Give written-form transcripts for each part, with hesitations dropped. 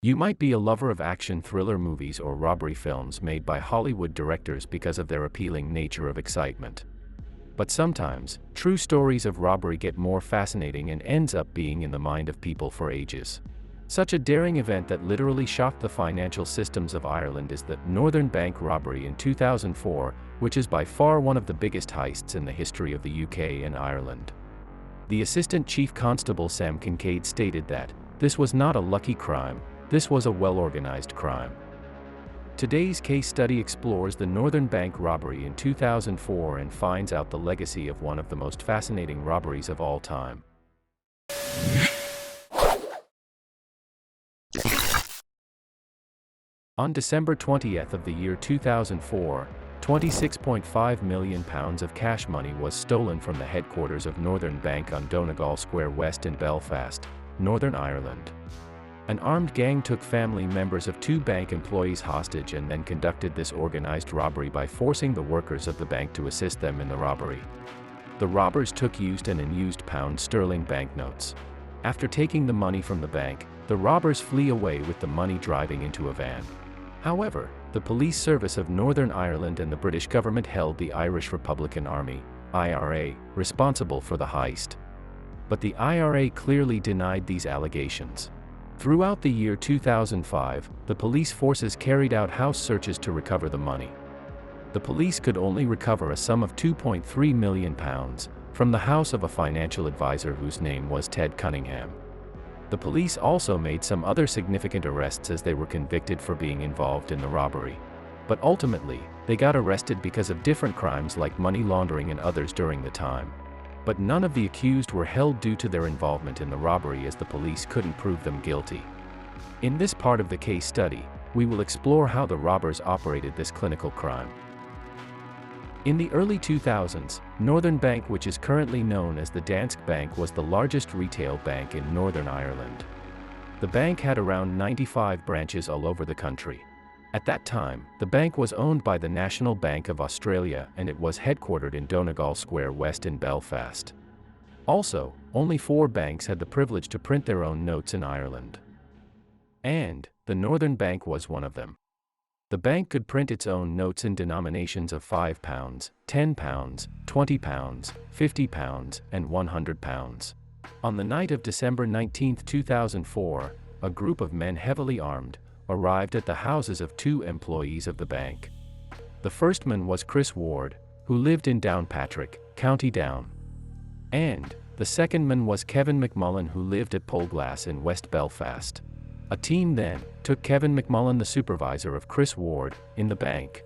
You might be a lover of action thriller movies or robbery films made by Hollywood directors because of their appealing nature of excitement. But sometimes, true stories of robbery get more fascinating and ends up being in the mind of people for ages. Such a daring event that literally shocked the financial systems of Ireland is the Northern Bank Robbery in 2004, which is by far one of the biggest heists in the history of the UK and Ireland. The Assistant Chief Constable Sam Kincaid stated that, "This was not a lucky crime, this was a well-organized crime." Today's case study explores the Northern Bank Robbery in 2004 and finds out the legacy of one of the most fascinating robberies of all time. On December 20th of the year 2004, £26.5 million of cash money was stolen from the headquarters of Northern Bank on Donegal Square West in Belfast, Northern Ireland. An armed gang took family members of 2 bank employees hostage and then conducted this organized robbery by forcing the workers of the bank to assist them in the robbery. The robbers took used and unused pound sterling banknotes. After taking the money from the bank, the robbers flee away with the money driving into a van. However, the police service of Northern Ireland and the British government held the Irish Republican Army, IRA, responsible for the heist. But the IRA clearly denied these allegations. Throughout the year 2005, the police forces carried out house searches to recover the money. The police could only recover a sum of £2.3 million from the house of a financial advisor whose name was Ted Cunningham. The police also made some other significant arrests as they were convicted for being involved in the robbery. But ultimately, they got arrested because of different crimes like money laundering and others during the time. But none of the accused were held due to their involvement in the robbery as the police couldn't prove them guilty. In this part of the case study, we will explore how the robbers operated this clinical crime. In the early 2000s, Northern Bank, which is currently known as the Danske Bank, was the largest retail bank in Northern Ireland. The bank had around 95 branches all over the country. At that time, the bank was owned by the National Bank of Australia and it was headquartered in Donegal Square West in Belfast. Also, only 4 banks had the privilege to print their own notes in Ireland. And the Northern Bank was one of them. The bank could print its own notes in denominations of £5, £10, £20, £50, and £100. On the night of December 19, 2004, a group of men heavily armed arrived at the houses of 2 employees of the bank. The first man was Chris Ward, who lived in Downpatrick, County Down. And the second man was Kevin McMullen, who lived at Polglass in West Belfast. A team then took Kevin McMullen, the supervisor of Chris Ward, in the bank.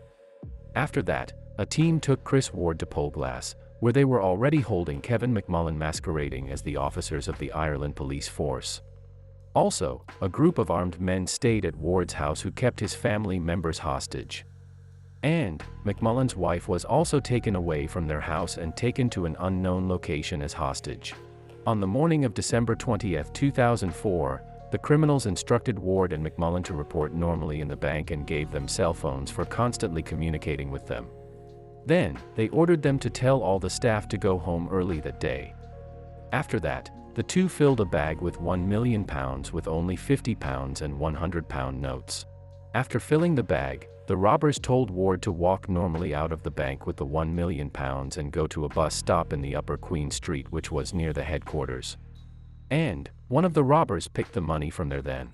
After that, a team took Chris Ward to Polglass, where they were already holding Kevin McMullen masquerading as the officers of the Ireland police force. Also, a group of armed men stayed at Ward's house who kept his family members hostage. And McMullen's wife was also taken away from their house and taken to an unknown location as hostage. On the morning of December 20, 2004, the criminals instructed Ward and McMullen to report normally in the bank and gave them cell phones for constantly communicating with them. Then, they ordered them to tell all the staff to go home early that day. After that, the 2 filled a bag with £1 million with only £50 and £100 notes. After filling the bag, the robbers told Ward to walk normally out of the bank with the £1 million and go to a bus stop in the Upper Queen Street, which was near the headquarters. And one of the robbers picked the money from there then.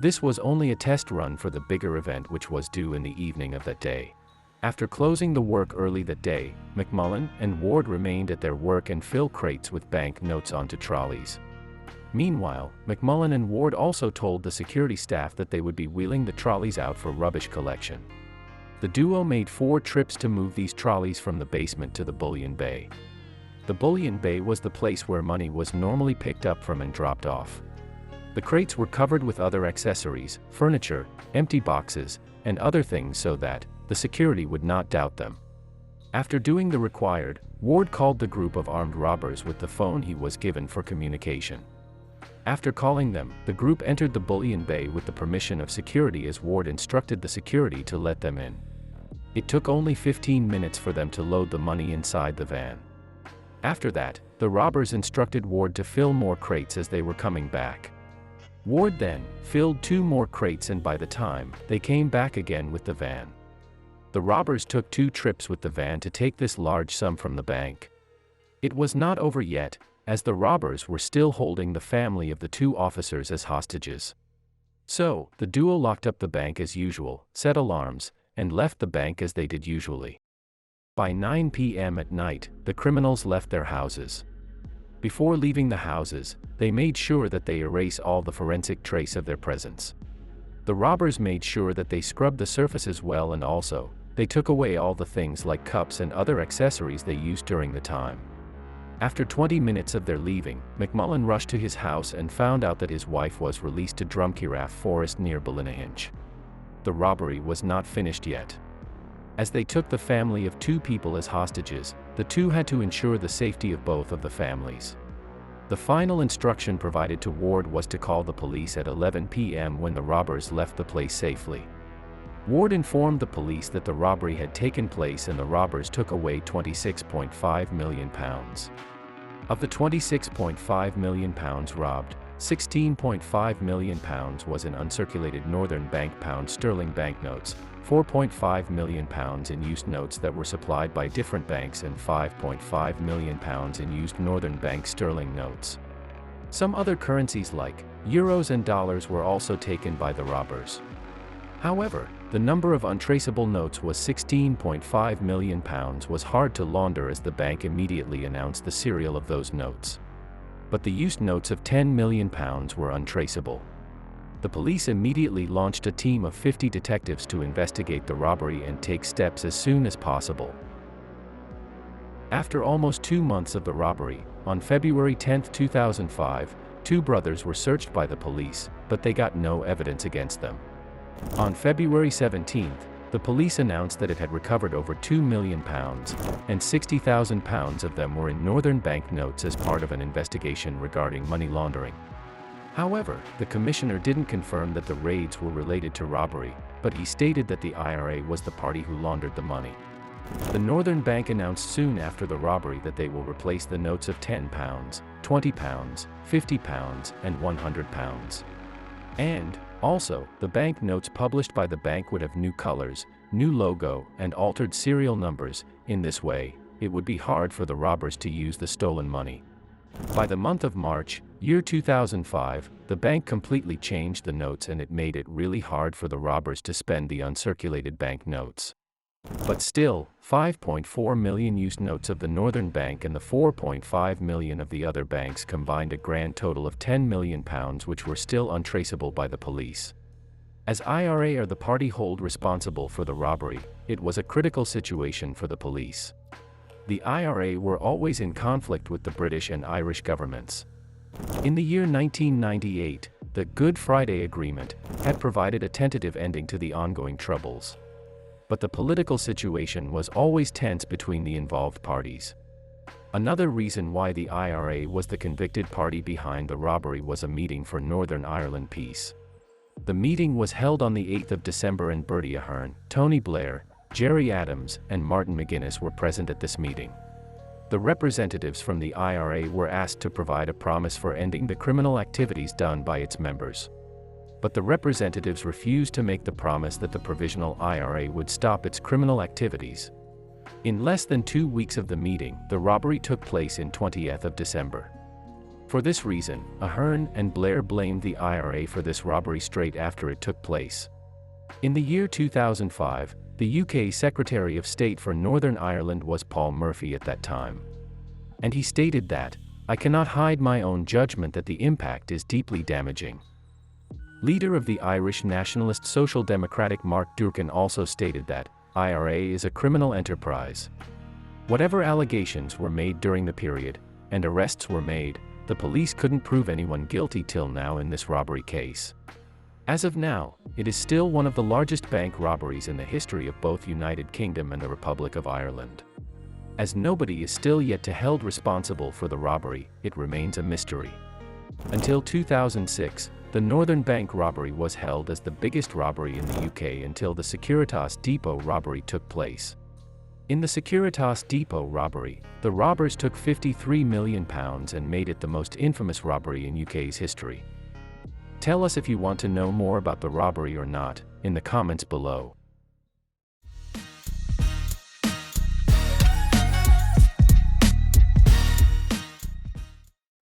This was only a test run for the bigger event, which was due in the evening of that day. After closing the work early that day, McMullen and Ward remained at their work and filled crates with bank notes onto trolleys. Meanwhile, McMullen and Ward also told the security staff that they would be wheeling the trolleys out for rubbish collection. The duo made 4 trips to move these trolleys from the basement to the bullion bay. The bullion bay was the place where money was normally picked up from and dropped off. The crates were covered with other accessories, furniture, empty boxes, and other things so that the security would not doubt them. After doing the required, Ward called the group of armed robbers with the phone he was given for communication. After calling them, the group entered the bullion bay with the permission of security as Ward instructed the security to let them in. It took only 15 minutes for them to load the money inside the van. After that, the robbers instructed Ward to fill more crates as they were coming back. Ward then filled 2 more crates, and by the time they came back again with the van, the robbers took 2 trips with the van to take this large sum from the bank. It was not over yet, as the robbers were still holding the family of the 2 officers as hostages. So, the duo locked up the bank as usual, set alarms, and left the bank as they did usually. By 9 p.m. at night, the criminals left their houses. Before leaving the houses, they made sure that they erase all the forensic trace of their presence. The robbers made sure that they scrubbed the surfaces well, and also, they took away all the things like cups and other accessories they used during the time. After 20 minutes of their leaving, McMullen rushed to his house and found out that his wife was released to Drumcliff Forest near Ballynahinch. The robbery was not finished yet. As they took the family of 2 people as hostages, the 2 had to ensure the safety of both of the families. The final instruction provided to Ward was to call the police at 11 p.m. when the robbers left the place safely. Ward informed the police that the robbery had taken place and the robbers took away £26.5 million. Of the £26.5 million robbed, £16.5 million was in uncirculated Northern Bank pound sterling banknotes, £4.5 million in used notes that were supplied by different banks, and £5.5 million in used Northern Bank sterling notes. Some other currencies like euros and dollars were also taken by the robbers. However, the number of untraceable notes was £16.5 million was hard to launder, as the bank immediately announced the serial of those notes. But the used notes of £10 million were untraceable. The police immediately launched a team of 50 detectives to investigate the robbery and take steps as soon as possible. After almost 2 months of the robbery, on February 10, 2005, 2 brothers were searched by the police, but they got no evidence against them. On February 17, the police announced that it had recovered over £2 million, and £60,000 of them were in Northern Bank notes as part of an investigation regarding money laundering. However, the commissioner didn't confirm that the raids were related to robbery, but he stated that the IRA was the party who laundered the money. The Northern Bank announced soon after the robbery that they will replace the notes of £10, £20, £50, and £100. And, also, the bank notes published by the bank would have new colors, new logo, and altered serial numbers. In this way, it would be hard for the robbers to use the stolen money. By the month of March, year 2005, the bank completely changed the notes, and it made it really hard for the robbers to spend the uncirculated bank notes. But still, 5.4 million used notes of the Northern Bank and the 4.5 million of the other banks combined a grand total of £10 million, which were still untraceable by the police. As IRA are the party held responsible for the robbery, it was a critical situation for the police. The IRA were always in conflict with the British and Irish governments. In the year 1998, the Good Friday Agreement had provided a tentative ending to the ongoing troubles. But the political situation was always tense between the involved parties. Another reason why the IRA was the convicted party behind the robbery was a meeting for Northern Ireland peace. The meeting was held on the 8th of December, and Bertie Ahern, Tony Blair, Gerry Adams, and Martin McGuinness were present at this meeting. The representatives from the IRA were asked to provide a promise for ending the criminal activities done by its members. But the representatives refused to make the promise that the Provisional IRA would stop its criminal activities. In less than 2 weeks of the meeting, the robbery took place in 20th of December. For this reason, Ahern and Blair blamed the IRA for this robbery straight after it took place. In the year 2005, the UK Secretary of State for Northern Ireland was Paul Murphy at that time. And he stated that, "I cannot hide my own judgment that the impact is deeply damaging." Leader of the Irish Nationalist Social Democratic Mark Durkan also stated that, "IRA is a criminal enterprise." Whatever allegations were made during the period, and arrests were made, the police couldn't prove anyone guilty till now in this robbery case. As of now, it is still one of the largest bank robberies in the history of both United Kingdom and the Republic of Ireland. As nobody is still yet held responsible for the robbery, it remains a mystery. Until 2006, the Northern Bank robbery was held as the biggest robbery in the UK until the Securitas Depot robbery took place. In the Securitas Depot robbery, the robbers took £53 million and made it the most infamous robbery in UK's history. Tell us if you want to know more about the robbery or not, in the comments below.